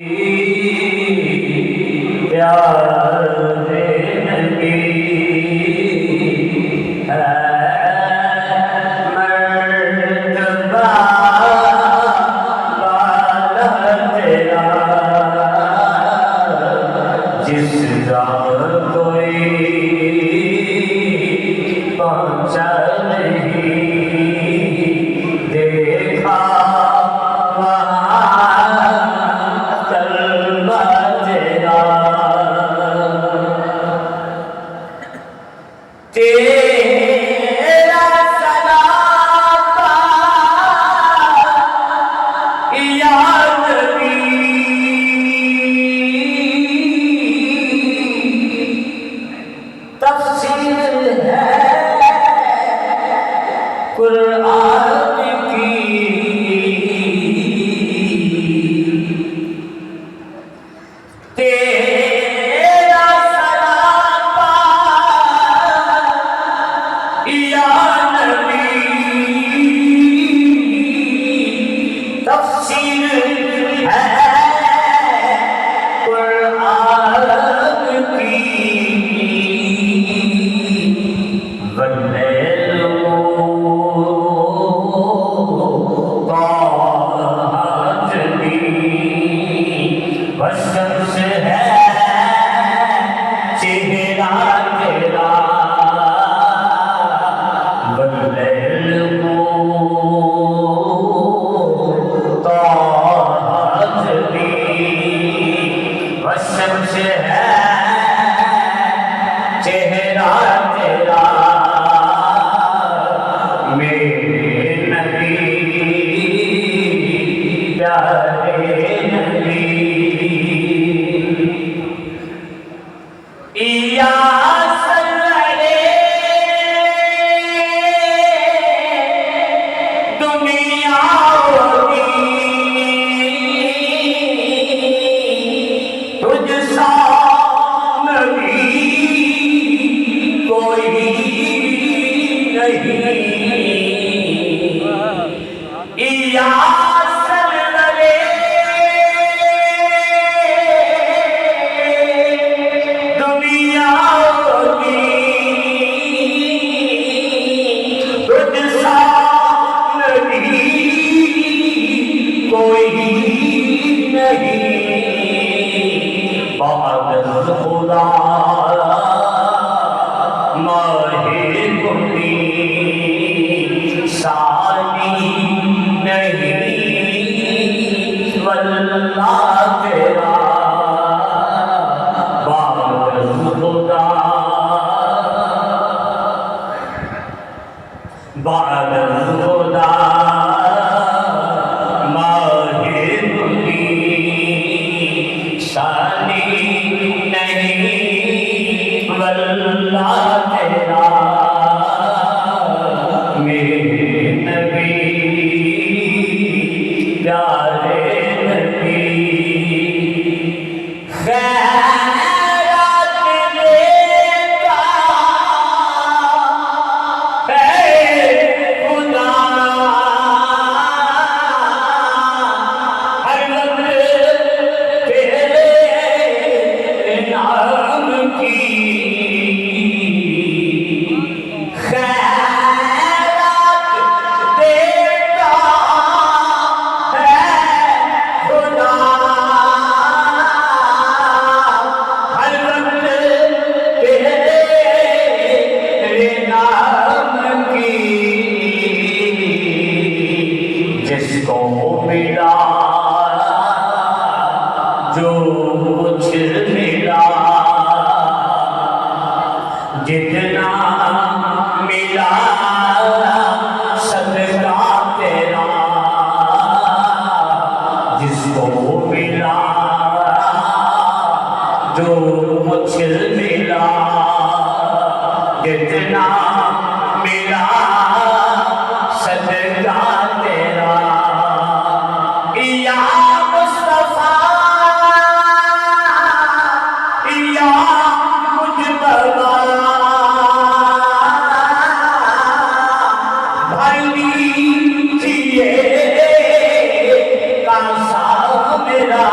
प्यारे नबी मर्तबा वाला तेरा जिस राह कोई पहुँचा नहीं देखा तेरा सलाम या नबी तफसीर है कुरान की चेहरा तेरा मेरे नबी प्यारे नबी या सल्ले दुनिया तुझ सा या सल्ले दुनिया तुझ सा नबी कोई नहीं बाद खुदा माहे गुनी सानी नहीं वल्लाह तेरा बाद खुदा बाद खुदा माहे गुनी सानी नहीं वल्लाह तेरा मेरे नबी प्यारे नबी खैरात लेता है खुदा हर वक्त तेरे नाम की जिसको मिला जो कुछ मिला जितना मिला सदका तेरा जिसको मिला जो कुछ मिला जितना मिला सदका तेरा या मुस्तफा या मुजतबा भाई जिए का सा मेरा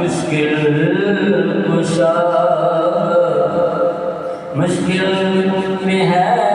मुश्किल कुशा मुश्किल में है